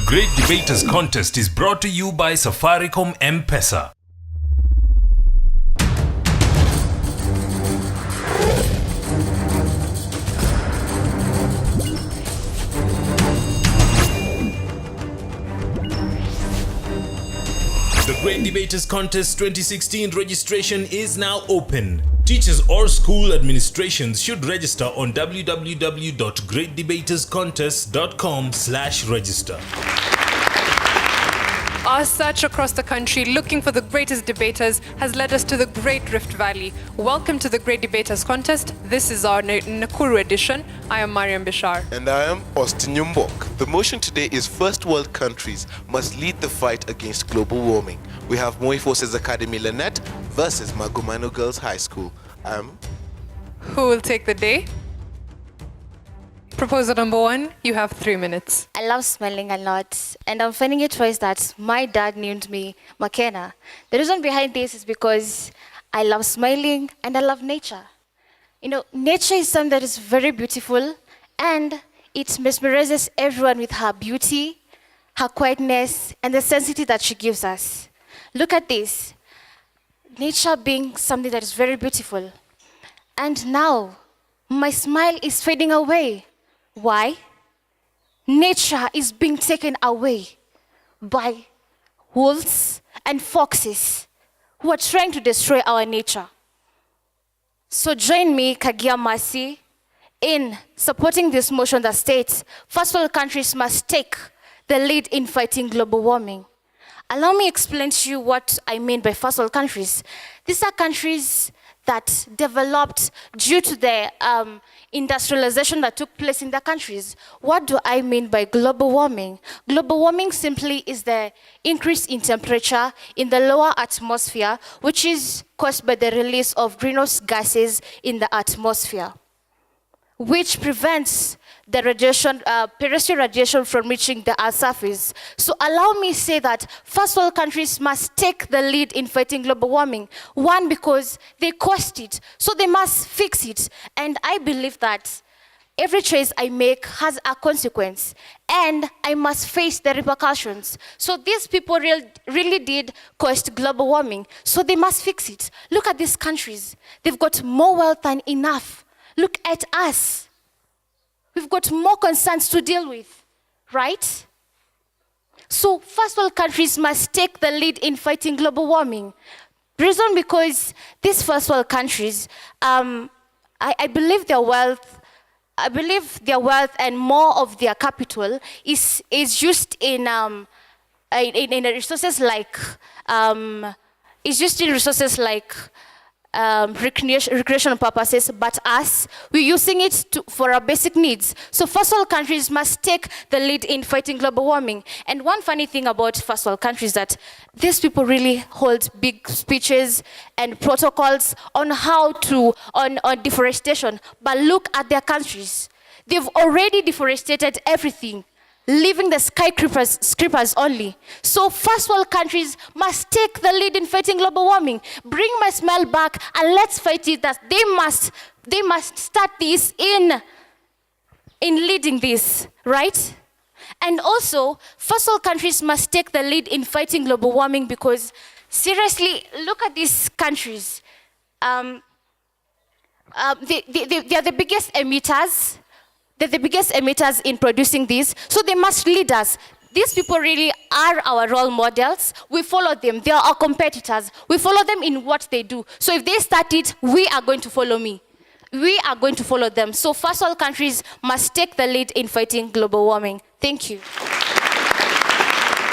Great Debaters Contest is brought to you by Safaricom M-Pesa. The Great Debaters Contest 2016 registration is now open. Teachers or school administrations should register on www.greatdebaterscontest.com/register. Our search across the country looking for the greatest debaters has led us to the Great Rift Valley. Welcome to the Great Debaters Contest. This is our Nakuru edition. I am Mariam Bishar. And I am Austin Yumbok. The motion today is first world countries must lead the fight against global warming. We have Moi Forces Academy Lanet versus Magomano Girls High School. Who will take the day? Proposal number 1, you have 3 minutes. I love smelling a lot, and I'm finding it twice that my dad named me McKenna. The reason behind this is because I love smiling and I love nature. You know, nature is something that is very beautiful, and it mesmerizes everyone with her beauty, her quietness, and the sensitivity that she gives us. Look at this. Nature being something that is very beautiful. And now, my smile is fading away. Why? Nature is being taken away by wolves and foxes who are trying to destroy our nature. So join me, Kagia Masi, in supporting this motion that states first world countries must take the lead in fighting global warming. Allow me to explain to you what I mean by first world countries. These are countries that developed due to the industrialization that took place in their countries. What do I mean by global warming? Global warming simply is the increase in temperature in the lower atmosphere, which is caused by the release of greenhouse gases in the atmosphere, which prevents the radiation, terrestrial radiation from reaching the Earth's surface. So allow me to say that first world countries must take the lead in fighting global warming. One, because they caused it, so they must fix it. And I believe that every choice I make has a consequence, and I must face the repercussions. So these people really did cause global warming, so they must fix it. Look at these countries. They've got more wealth than enough. Look at us. We've got more concerns to deal with, right? So first world countries must take the lead in fighting global warming. Reason because these first world countries, I believe their wealth and more of their capital is used in resources like recreational purposes, but us, we're using it for our basic needs. So first world countries must take the lead in fighting global warming. And one funny thing about first world countries is that these people really hold big speeches and protocols on on deforestation. But look at their countries. They've already deforested everything, leaving the skyscrapers only. So first world countries must take the lead in fighting global warming. Bring my smile back and let's fight it. That they must start this in leading this, right? And also, first world countries must take the lead in fighting global warming because seriously, look at these countries. They are the biggest emitters. They're the biggest emitters in producing this, so they must lead us. These people really are our role models. We follow them. They are our competitors. We follow them in what they do. So if they start it, we are going to follow me. We are going to follow them. So first world countries must take the lead in fighting global warming. Thank you.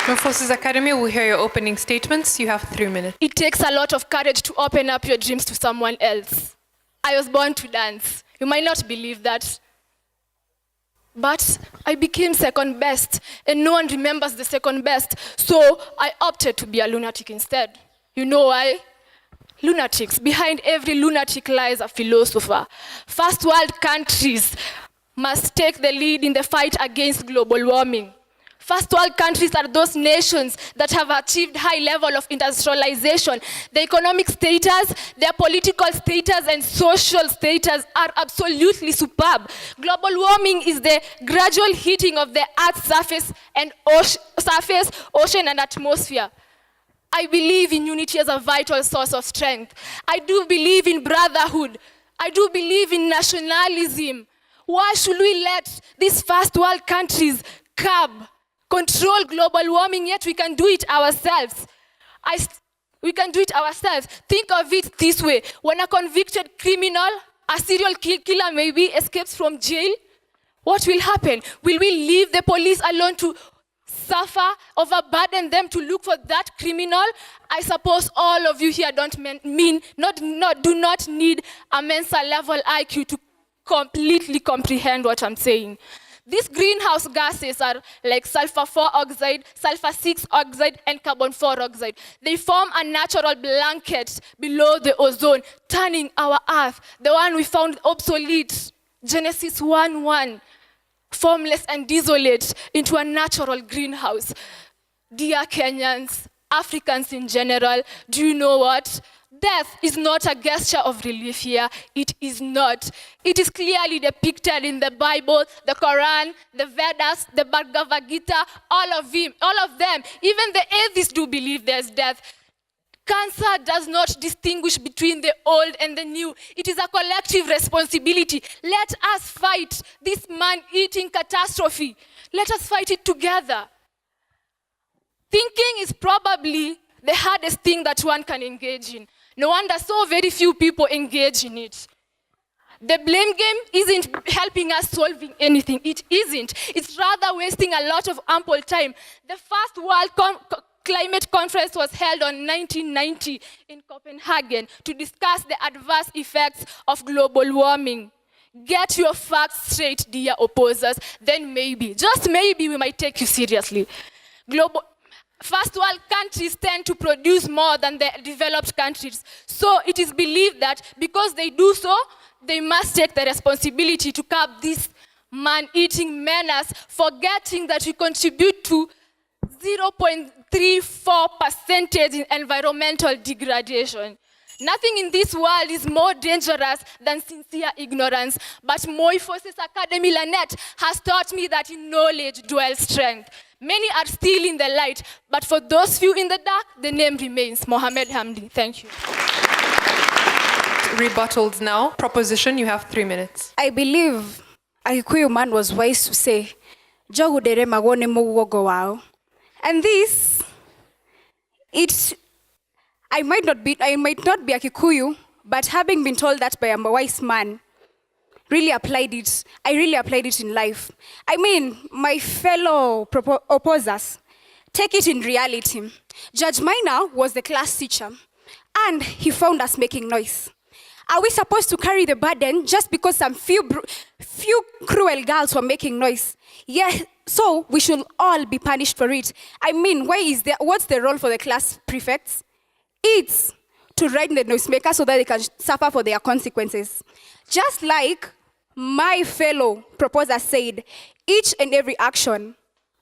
Moi Forces Academy will hear your opening statements. You have 3 minutes. It takes a lot of courage to open up your dreams to someone else. I was born to dance. You might not believe that. But I became second best, and no one remembers the second best, so I opted to be a lunatic instead. You know why? Lunatics. Behind every lunatic lies a philosopher. First world countries must take the lead in the fight against global warming. First world countries are those nations that have achieved high level of industrialization. Their economic status, their political status, and social status are absolutely superb. Global warming is the gradual heating of the Earth's surface, ocean, and atmosphere. I believe in unity as a vital source of strength. I do believe in brotherhood. I do believe in nationalism. Why should we let these first world countries control global warming, yet we can do it ourselves? We can do it ourselves. Think of it this way. When a convicted criminal, a serial killer maybe, escapes from jail, what will happen? Will we leave the police alone to suffer, overburden them to look for that criminal? I suppose all of you here do not need a Mensa level IQ to completely comprehend what I'm saying. These greenhouse gases are like sulfur 4 oxide, sulfur 6 oxide, and carbon 4 oxide. They form a natural blanket below the ozone, turning our Earth, the one we found obsolete, Genesis 1:1, formless and desolate, into a natural greenhouse. Dear Kenyans, Africans in general, do you know what? Death is not a gesture of relief here. It is not. It is clearly depicted in the Bible, the Quran, the Vedas, the Bhagavad Gita, all of them. Even the atheists do believe there's death. Cancer does not distinguish between the old and the new. It is a collective responsibility. Let us fight this man-eating catastrophe. Let us fight it together. Thinking is probably the hardest thing that one can engage in. No wonder so very few people engage in it. The blame game isn't helping us solving anything. It isn't. It's rather wasting a lot of ample time. The first World Climate Conference was held on 1990 in Copenhagen to discuss the adverse effects of global warming. Get your facts straight, dear opposers. Then maybe, just maybe, we might take you seriously. First world countries tend to produce more than the developed countries. So it is believed that because they do so, they must take the responsibility to curb this man-eating menace, forgetting that we contribute to 0.34% in environmental degradation. Nothing in this world is more dangerous than sincere ignorance. But Moi Forces Academy Lanet has taught me that in knowledge dwells strength. Many are still in the light, but for those few in the dark, the name remains Mohammed Hamdi. Thank you. Rebuttals now. Proposition, you have 3 minutes. I believe a Kikuyu man was wise to say, Jogu dere magone muwogo wao. And this, I might not be a Kikuyu, but having been told that by a wise man, really applied it. I really applied it in life. I mean, my fellow opposers, take it in reality. Judge Minor was the class teacher, and he found us making noise. Are we supposed to carry the burden just because some few cruel girls were making noise? Yeah, so we should all be punished for it. I mean, what's the role for the class prefects? It's to write the noisemaker so that they can suffer for their consequences. Just like my fellow proposer said, each and every action,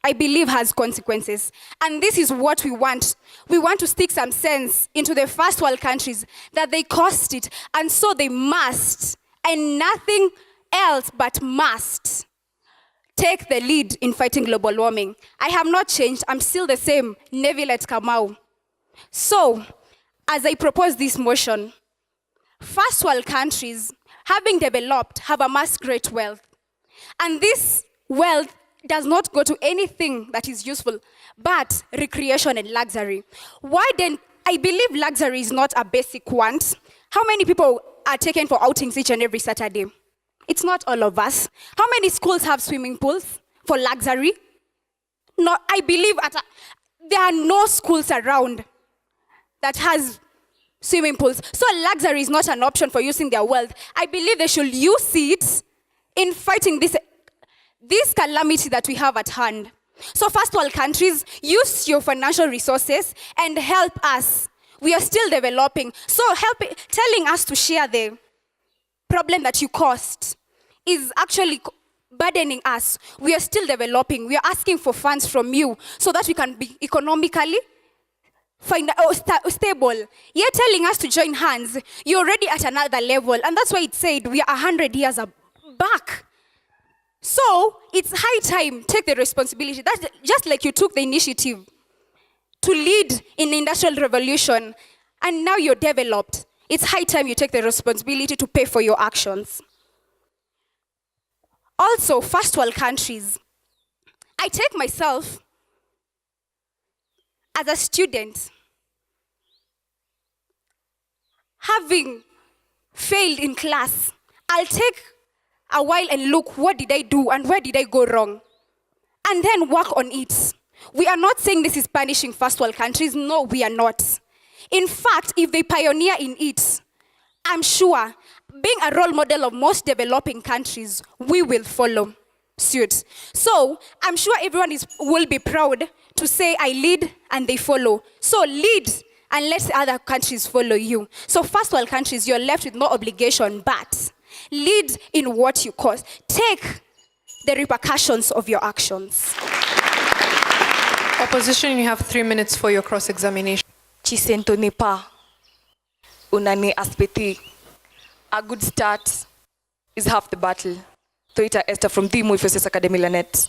I believe, has consequences. And this is what we want. We want to stick some sense into the first world countries that they caused it, and so they must, and nothing else but must, take the lead in fighting global warming. I have not changed. I'm still the same, Nevilet Kamau. So, as I propose this motion, first world countries, having developed, have amassed great wealth. And this wealth does not go to anything that is useful, but recreation and luxury. Why then, I believe luxury is not a basic want. How many people are taken for outings each and every Saturday? It's not all of us. How many schools have swimming pools for luxury? No, I believe there are no schools around that has swimming pools. So luxury is not an option for using their wealth. I believe they should use it in fighting this calamity that we have at hand. So first world countries, use your financial resources and help us. We are still developing. So telling us to share the problem that you caused is actually burdening us. We are still developing. We are asking for funds from you so that we can be economically stable. You're telling us to join hands. You're already at another level. And that's why it said we are 100 years back. So it's high time, take the responsibility. That's just like you took the initiative to lead in the Industrial Revolution, and now you're developed. It's high time you take the responsibility to pay for your actions. Also, first world countries. I take myself as a student, having failed in class. I'll take a while and look, what did I do and where did I go wrong? And then work on it. We are not saying this is punishing first world countries. No, we are not. In fact, if they pioneer in it, I'm sure, being a role model of most developing countries, we will follow suit. So I'm sure everyone will be proud to say, I lead and they follow. So lead and let other countries follow you. So first world countries, you're left with no obligation, but lead in what you cause. Take the repercussions of your actions. Opposition, you have 3 minutes for your cross-examination. Chisento nepa, unani aspeti. A good start is half the battle. Toita Esther from the Moifeses Academy Lanet.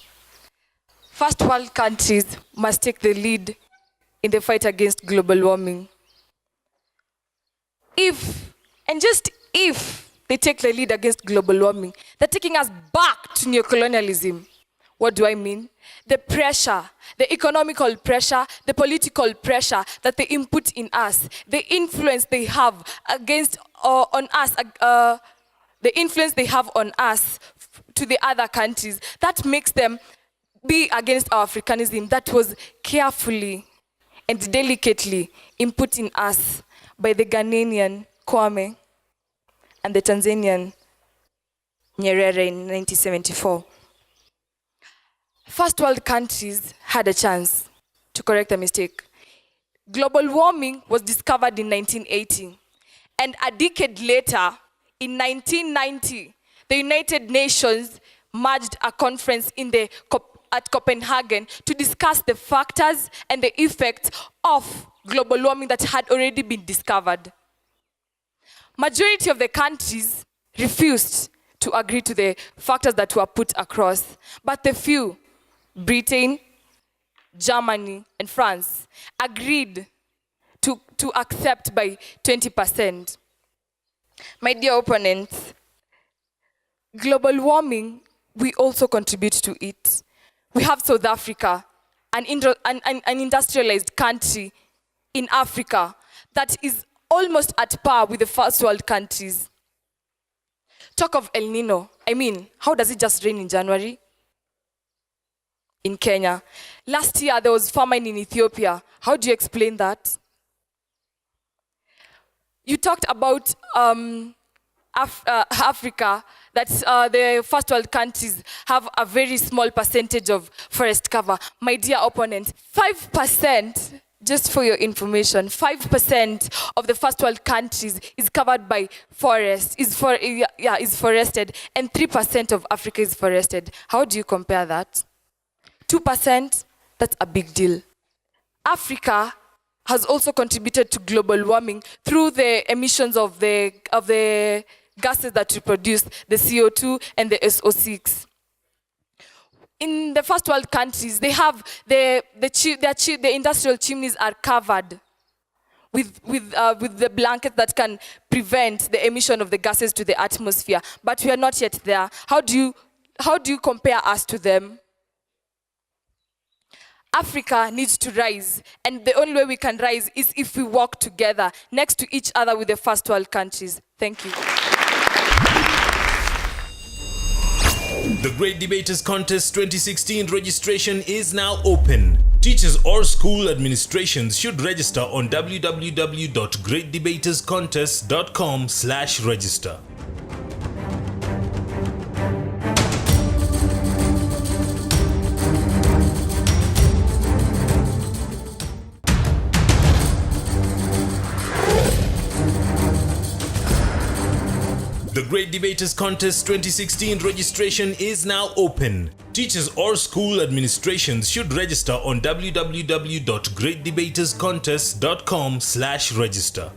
First world countries must take the lead in the fight against global warming. If, and just if, they take the lead against global warming, they're taking us back to neocolonialism. What do I mean? The pressure, the economical pressure, the political pressure that they input in us, the influence they have against on us, the influence they have on us to the other countries, that makes them be against our Africanism that was carefully and delicately input in us by the Ghanaian Kwame and the Tanzanian Nyerere in 1974. First world countries had a chance to correct the mistake. Global warming was discovered in 1980. And a decade later, in 1990, the United Nations merged a conference at Copenhagen to discuss the factors and the effects of global warming that had already been discovered. Majority of the countries refused to agree to the factors that were put across, but the few, Britain, Germany, and France, agreed to accept by 20%. My dear opponents, global warming, we also contribute to it. We have South Africa, an industrialized country in Africa that is almost at par with the first world countries. Talk of El Nino. I mean, how does it just rain in January? In Kenya. Last year, there was famine in Ethiopia. How do you explain that? You talked about Africa, that the first world countries have a very small percentage of forest cover. My dear opponent, 5%, just for your information, 5% of the first world countries is covered by forest, is forested, and 3% of Africa is forested. How do you compare that? 2%, that's a big deal. Africa has also contributed to global warming through the emissions of the gases that we produce, the CO2 and the SO6. In the first world countries, they have the industrial chimneys are covered with the blanket that can prevent the emission of the gases to the atmosphere. But we are not yet there. How do you compare us to them? Africa needs to rise, and the only way we can rise is if we work together next to each other with the first world countries. Thank you. The Great Debaters Contest 2016 registration is now open. Teachers or school administrations should register on www.greatdebaterscontest.com/register. The Great Debaters Contest 2016 registration is now open. Teachers or school administrations should register on www.greatdebaterscontest.com/register.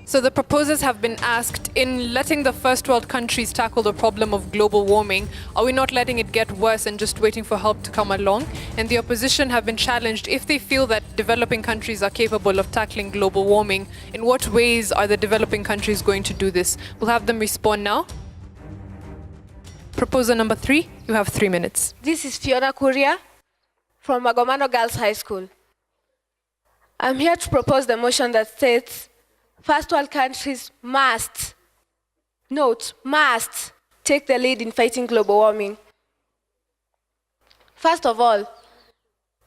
So the proposers have been asked, in letting the first world countries tackle the problem of global warming, are we not letting it get worse and just waiting for help to come along? And the opposition have been challenged if they feel that developing countries are capable of tackling global warming. In what ways are the developing countries going to do this? We'll have them respond now. Proposer number 3, you have 3 minutes. This is Fiona Kuria from Magomano Girls High School. I'm here to propose the motion that states first world countries must take the lead in fighting global warming. First of all,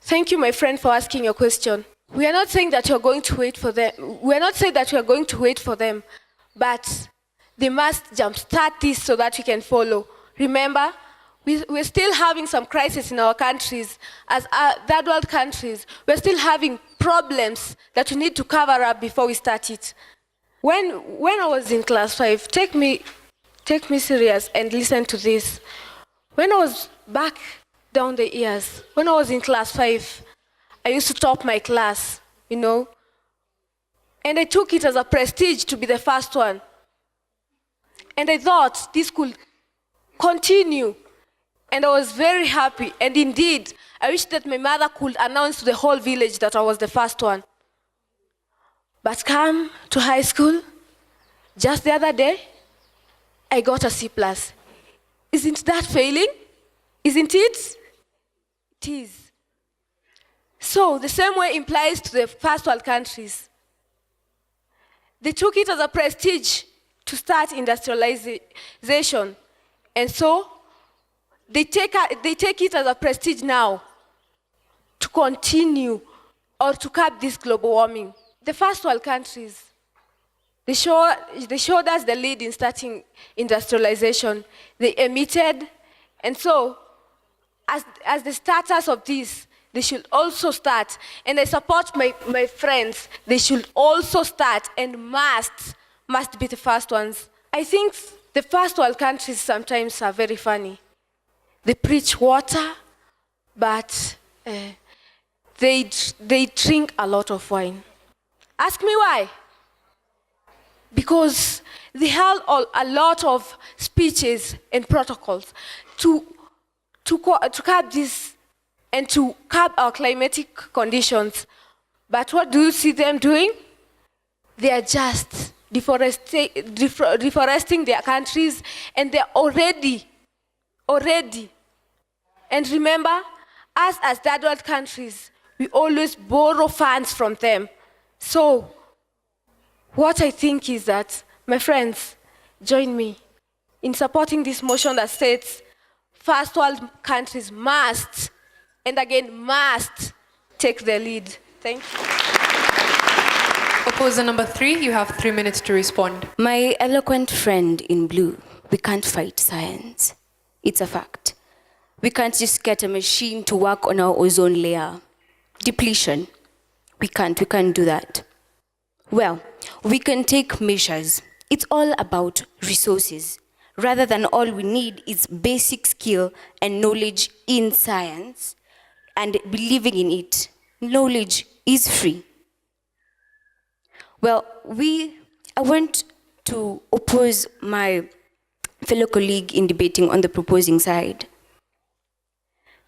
thank you, my friend, for asking your question. We are not saying that you're going to wait for them. We are not saying that we are going to wait for them, but they must jumpstart this so that we can follow. Remember, we're still having some crisis in our countries. As third world countries, we're still having problems that we need to cover up before we start it. When I was in class 5, take me serious and listen to this. When I was back down the years, when I was in class 5, I used to top my class, and I took it as a prestige to be the first one. And I thought this could continue. And I was very happy. And indeed, I wish that my mother could announce to the whole village that I was the first one. But come to high school, just the other day, I got a C+. Isn't that failing? Isn't it? It is. So the same way implies to the first world countries. They took it as a prestige to start industrialization. And so they take it as a prestige now to continue or to curb this global warming. The first world countries, they showed us the lead in starting industrialization. They emitted, and so as the starters of this, they should also start. And I support my friends. They should also start and must be the first ones. I think the first world countries sometimes are very funny. They preach water, but they drink a lot of wine. Ask me why. Because they held a lot of speeches and protocols to curb this and to curb our climatic conditions. But what do you see them doing? They are just deforesting their countries, and they're already. And remember, us as third world countries, we always borrow funds from them. So, what I think is that, my friends, join me in supporting this motion that states first world countries must, and again must, take the lead. Thank you. Proposer number 3, you have 3 minutes to respond. My eloquent friend in blue, we can't fight science. It's a fact. We can't just get a machine to work on our ozone layer. Depletion. We can't do that. Well, we can take measures. It's all about resources. Rather than all we need is basic skill and knowledge in science and believing in it. Knowledge is free. Well, I want to oppose my fellow colleague in debating on the proposing side.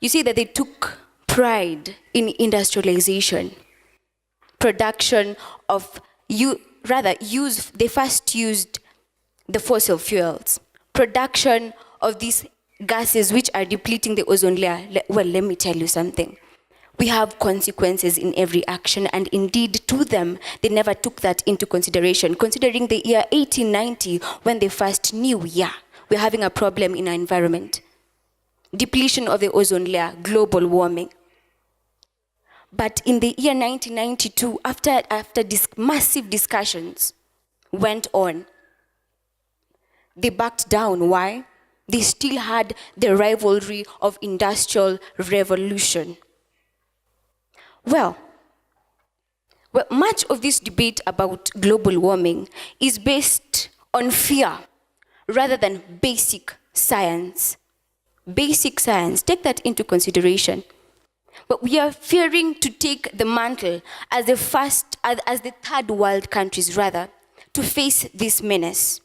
You see that they took pride in industrialization, production of, they first used the fossil fuels, production of these gases which are depleting the ozone layer. Well, let me tell you something. We have consequences in every action, and indeed to them, they never took that into consideration, considering the year 1890 when they first knew, we're having a problem in our environment. Depletion of the ozone layer, global warming. But in the year 1992, after massive discussions went on, they backed down. Why? They still had the rivalry of industrial revolution. Well, Well, much of this debate about global warming is based on fear rather than basic science. Basic science, take that into consideration. But we are fearing to take the mantle as the third world countries rather, to face this menace.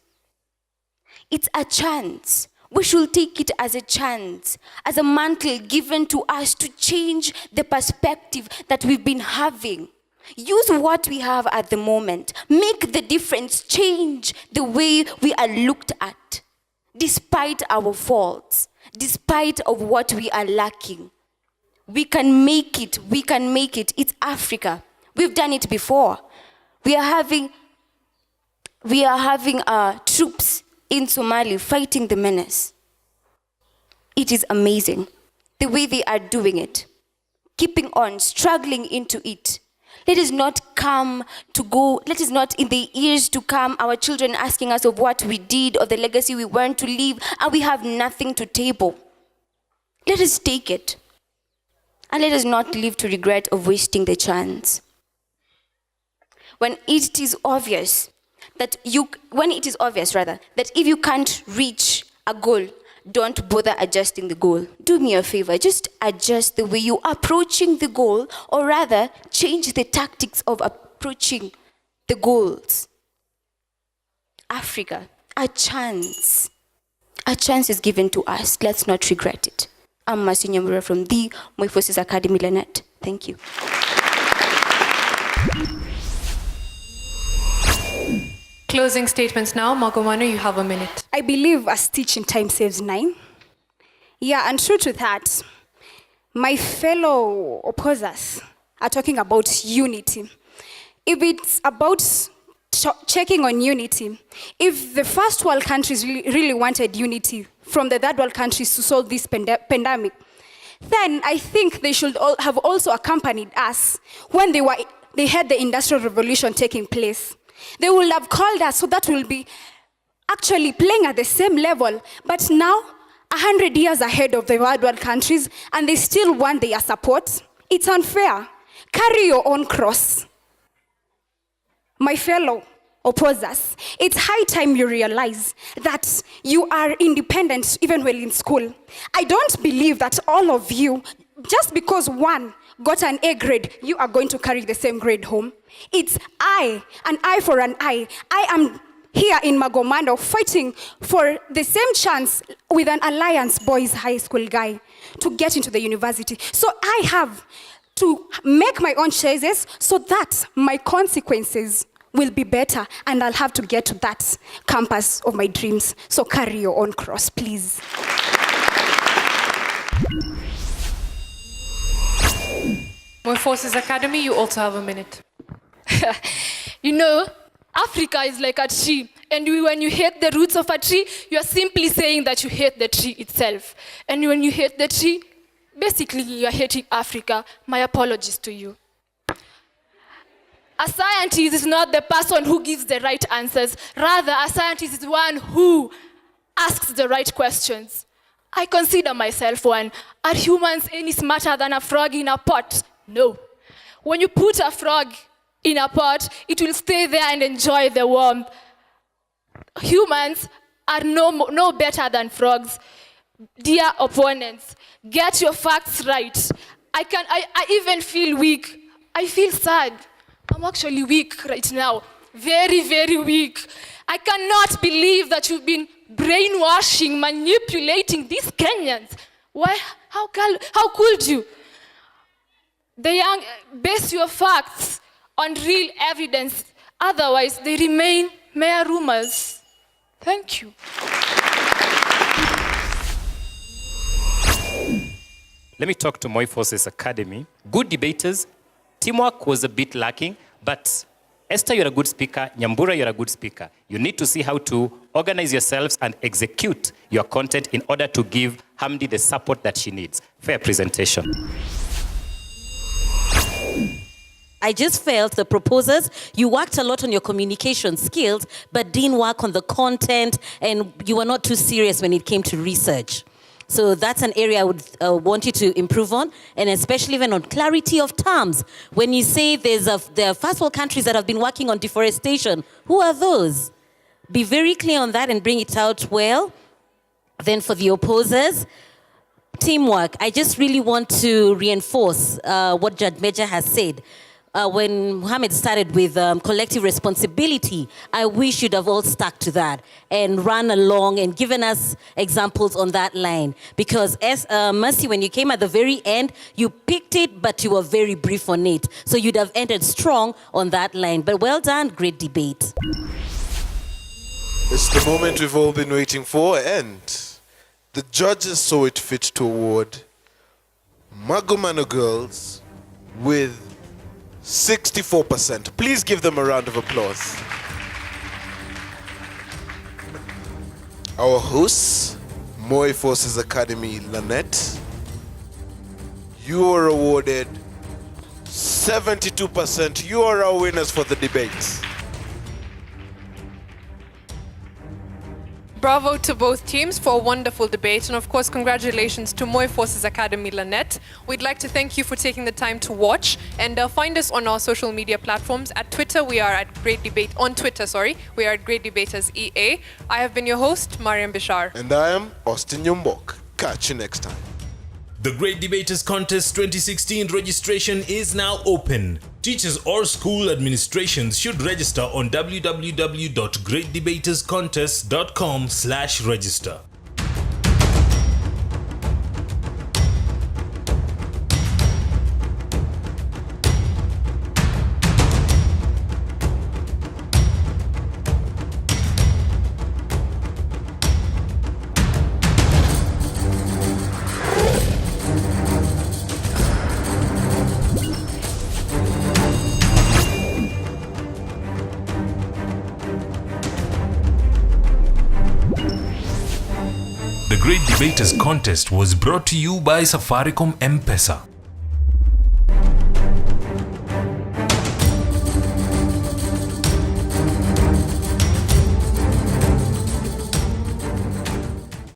It's a chance. We should take it as a chance, as a mantle given to us to change the perspective that we've been having. Use what we have at the moment. Make the difference. Change the way we are looked at, despite our faults, despite of what we are lacking. We can make it. We can make it. It's Africa. We've done it before. We are having troops in Somalia fighting the menace. It is amazing the way they are doing it, keeping on, struggling into it. Let us not in the years to come, our children asking us of what we did, of the legacy we want to leave, and we have nothing to table. Let us take it. And let us not live to regret of wasting the chance. When it is obvious that if you can't reach a goal, don't bother adjusting the goal. Do me a favor, just adjust the way you're approaching the goal, or rather, change the tactics of approaching the goals. Africa, a chance is given to us. Let's not regret it. I'm Masi Nyambura from the Moi Forces Academy, Lanet. Thank you. Closing statements now. Magomano, you have a minute. I believe a stitch in time saves 9. Yeah, and true to that, my fellow opposers are talking about unity. If it's about checking on unity, if the first world countries really wanted unity from the third world countries to solve this pandemic, then I think they should have also accompanied us when they had the Industrial Revolution taking place. They will have called us, so that will be actually playing at the same level, but now 100 years ahead of the third world countries, and they still want their support. It's unfair. Carry your own cross. My fellow opposers, it's high time you realize that you are independent even while in school. I don't believe that all of you, just because one got an A grade, you are going to carry the same grade home. It's an eye for an eye. I am here in Magomano fighting for the same chance with an Alliance Boys High School guy to get into the university. So I have to make my own choices so that my consequences will be better, and I'll have to get to that campus of my dreams. So carry your own cross, please. Moi Forces Academy, you also have a minute. You know, Africa is like a tree, and when you hate the roots of a tree, you are simply saying that you hate the tree itself. And when you hate the tree, basically you are hating Africa. My apologies to you. A scientist is not the person who gives the right answers. Rather, a scientist is one who asks the right questions. I consider myself one. Are humans any smarter than a frog in a pot? No. When you put a frog in a pot, it will stay there and enjoy the warmth. Humans are no better than frogs. Dear opponents, get your facts right. I even feel weak. I feel sad. I'm actually weak right now. Very, very weak. I cannot believe that you've been brainwashing, manipulating these Kenyans. Why? How could you? The young, base your facts on real evidence. Otherwise, they remain mere rumors. Thank you. Let me talk to Moi Forces Academy. Good debaters. Teamwork was a bit lacking, but Esther, you're a good speaker. Nyambura, you're a good speaker. You need to see how to organize yourselves and execute your content in order to give Hamdi the support that she needs. Fair presentation. I just felt the proposers, you worked a lot on your communication skills, but didn't work on the content, and you were not too serious when it came to research. So that's an area I would want you to improve on, and especially even on clarity of terms. When you say there are first world countries that have been working on deforestation, who are those? Be very clear on that and bring it out well. Then for the opposers, teamwork. I just really want to reinforce what Judge Major has said. When Mohammed started with collective responsibility, I wish you'd have all stuck to that and run along and given us examples on that line. Because as Mercy, when you came at the very end, you picked it, but you were very brief on it. So you'd have ended strong on that line. But well done, great debate. It's the moment we've all been waiting for, and the judges saw it fit to award Magomano girls with 64%. Please give them a round of applause. Our hosts, Moi Forces Academy Lanet, you are awarded 72%. You are our winners for the debate. Bravo to both teams for a wonderful debate, and of course congratulations to Moi Forces Academy Lanet. We'd like to thank you for taking the time to watch, and find us on our social media platforms. At Twitter we are at Great Debate, on Twitter we are at Great Debaters EA. I have been your host, Mariam Bishar. And I am Austin Nyumbok. Catch you next time. The Great Debaters Contest 2016 registration is now open. Teachers or school administrations should register on www.greatdebaterscontest.com/register. The Great Debaters Contest was brought to you by Safaricom M-Pesa.